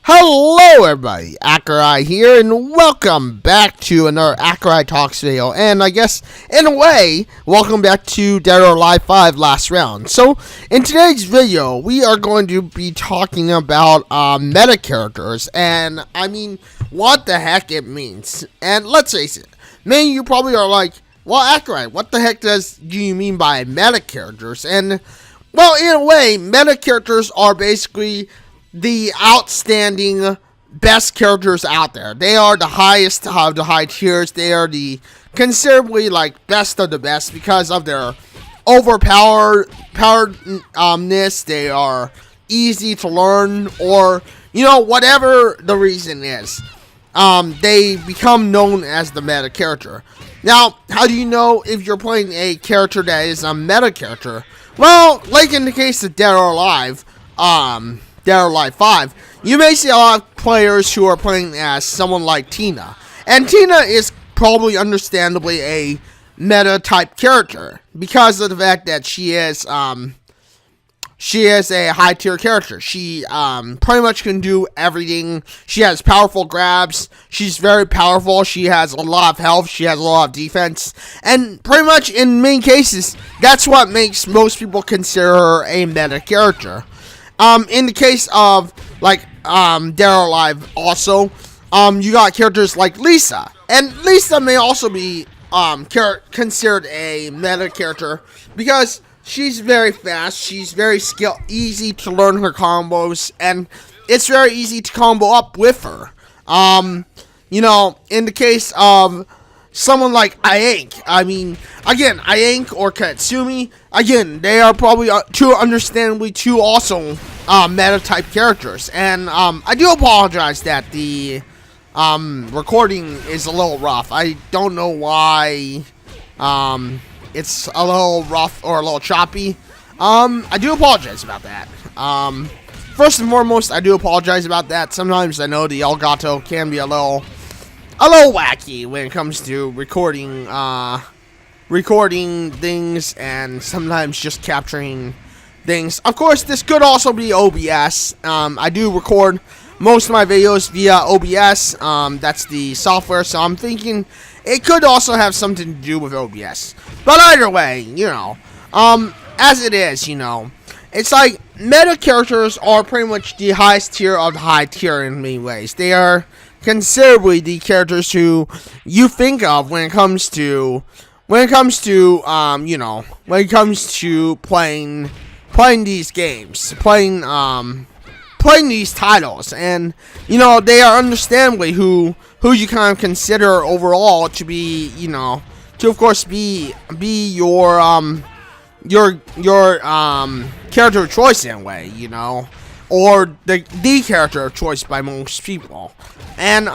Hello everybody, Accureye here, and welcome back to another Accureye Talks video, and I guess, in a way, welcome back to Dead or Alive 5 last round. So, in today's video, we are going to be talking about meta characters, and, I mean, what the heck it means. And let's face it, many of you probably are like, well, Accureye, what the heck do you mean by meta characters? And, well, in a way, meta characters are basically the outstanding best characters out there. They are the highest of the high tiers. They are the considerably best of the best because of their overpoweredness. They are easy to learn, or whatever the reason is. They become known as the meta character. Now, how do you know if you're playing a character that is a meta character? Well, like in the case of Dead or Alive, Dead or Alive 5, you may see a lot of players who are playing as someone like Tina. And Tina is probably understandably a meta type character because of the fact that she is a high tier character. She pretty much can do everything. She has powerful grabs. She's very powerful. She has a lot of health. She has a lot of defense. And pretty much in many cases, that's what makes most people consider her a meta character. In the case of, Dead or Alive also, you got characters like Lisa. And Lisa may also be, considered a meta character because she's very fast, she's very easy to learn her combos, and it's very easy to combo up with her. In the case of someone like Ike, again, Ike or Katsumi, again, they are probably understandably two also meta type characters. And I do apologize that the recording is a little rough. I don't know why it's a little rough or a little choppy. I do apologize about that. First and foremost, I do apologize about that. Sometimes I know the Elgato can be a little wacky when it comes to recording things and sometimes just capturing things. Of course, this could also be OBS. I do record most of my videos via OBS. That's the software, so I'm thinking it could also have something to do with OBS. But either way, as it is, it's like meta characters are pretty much the highest tier of the high tier in many ways. They are considerably the characters who you think of when it comes to playing these games, playing these titles, and they are understandably who you kind of consider overall to be to of course be your character of choice in a way, or the character of choice by most people. And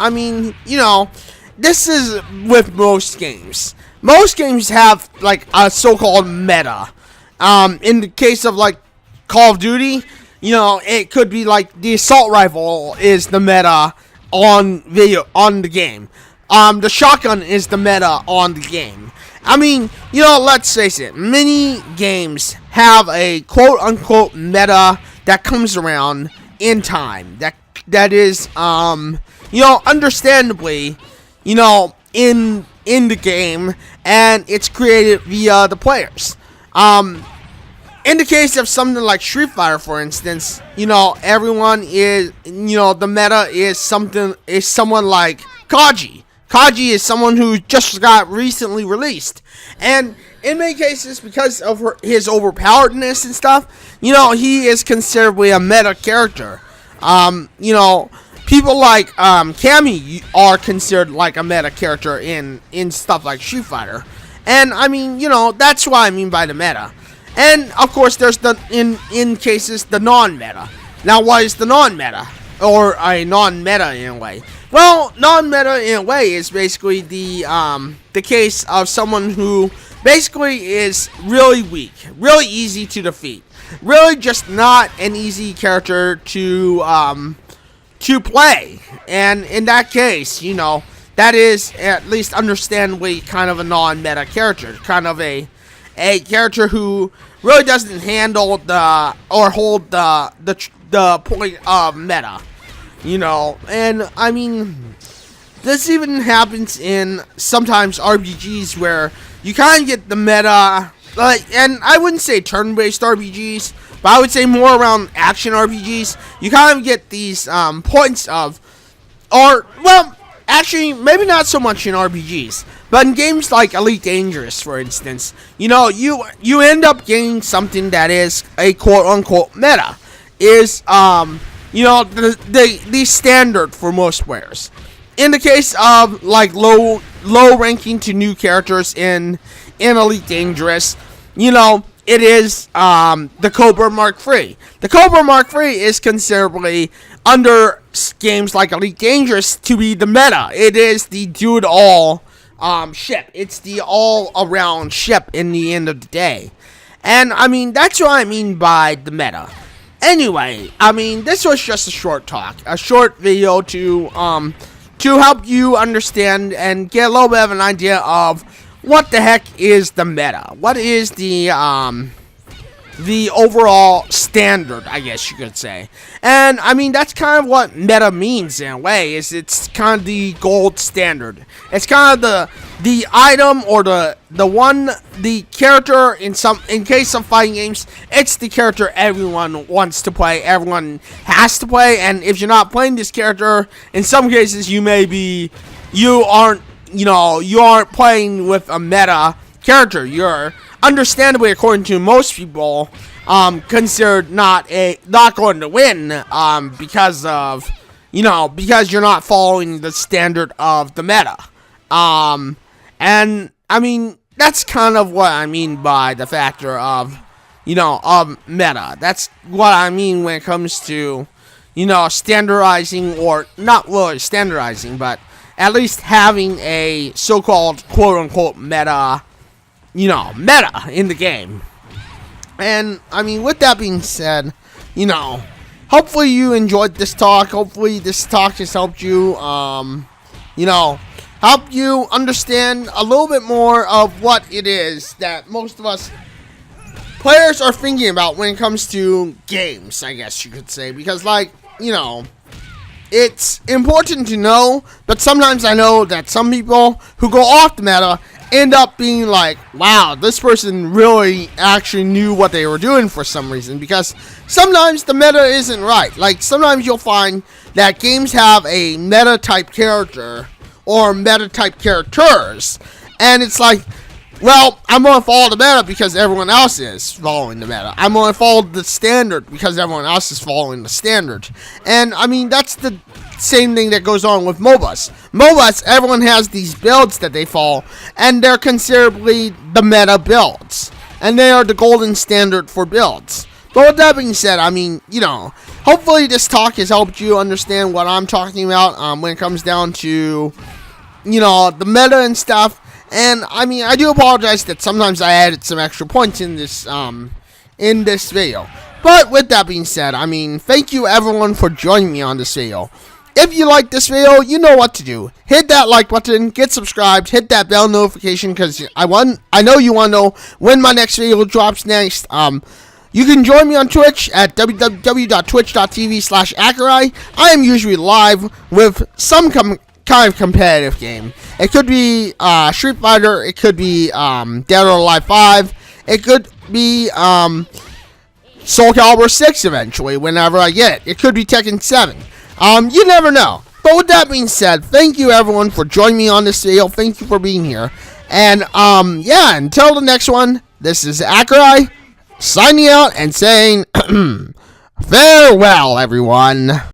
this is with most games. Most games have a so-called meta. In the case of Call of Duty, it could be the assault rifle is the meta on the game. The shotgun is the meta on the game. Let's face it, many games have a quote-unquote meta that comes around in time. That is, understandably, in the game, and it's created via the players. In the case of something like Street Fighter, for instance, everyone is, the meta is someone like Kaji. Kaji is someone who just got recently released, and in many cases, because of his overpoweredness and stuff, he is considerably a meta character. People like Cammy are considered like a meta character in stuff like Street Fighter, and that's what I mean by the meta. And of course, there's in cases the non-meta. Now, what is the non-meta, or a non-meta in a way? Well, non-meta in a way is basically the case of someone who basically is really weak, really easy to defeat, really just not an easy character to play. And in that case, that is at least understandably kind of a non-meta character, kind of a character who really doesn't handle hold the point of meta. And I mean, this even happens in sometimes RPGs where you kind of get the meta, and I wouldn't say turn-based RPGs, but I would say more around action RPGs. You kind of get these points of, or, well, actually, maybe not so much in RPGs, but in games like Elite Dangerous, for instance, you end up getting something that is a quote-unquote meta, is, the standard for most players. In the case of, like, low ranking to new characters in Elite Dangerous, it is the Cobra Mark III. The Cobra Mark III is considerably under games like Elite Dangerous to be the meta. It is the do-it-all ship. It's the all-around ship in the end of the day. And, I mean, that's what I mean by the meta. Anyway, I mean, this was just a short talk. A short video to help you understand and get a little bit of an idea of what the heck is the meta. What is the overall standard, I guess you could say. And, I mean, that's kind of what meta means in a way, is it's kind of the gold standard. It's kind of the item or the character in case of fighting games, it's the character everyone wants to play, everyone has to play, and if you're not playing this character, in some cases you aren't playing with a meta character. You're understandably, according to most people, considered not going to win, because you're not following the standard of the meta. And I mean, that's kind of what I mean by the factor of meta. That's what I mean when it comes to, standardizing, or not really standardizing, but at least having a so-called quote-unquote meta in the game. And, I mean, with that being said, hopefully you enjoyed this talk. Hopefully this talk has helped you, help you understand a little bit more of what it is that most of us players are thinking about when it comes to games, I guess you could say. Because, it's important to know, but sometimes I know that some people who go off the meta end up being like, wow, this person really actually knew what they were doing for some reason, because sometimes the meta isn't right. Like, sometimes you'll find that games have a meta-type character, or meta-type characters, and it's like, well, I'm going to follow the meta because everyone else is following the meta. I'm going to follow the standard because everyone else is following the standard. And, I mean, that's the same thing that goes on with MOBAs. MOBAs, everyone has these builds that they follow, and they're considerably the meta builds. And they are the golden standard for builds. But with that being said, I mean, hopefully this talk has helped you understand what I'm talking about when it comes down to, the meta and stuff. And, I mean, I do apologize that sometimes I added some extra points in this video. But with that being said, I mean, thank you everyone for joining me on this video. If you like this video, you know what to do. Hit that like button, get subscribed, hit that bell notification, because I know you want to know when my next video drops next. You can join me on Twitch at www.twitch.tv/Accureye. I am usually live with some kind of competitive game. It could be Street Fighter, it could be Dead or Alive 5, it could be Soul Calibur 6 eventually, whenever I get it. It could be Tekken 7. You never know. But with that being said, thank you everyone for joining me on this video. Thank you for being here. And yeah, until the next one, this is Accureye signing out and saying farewell everyone.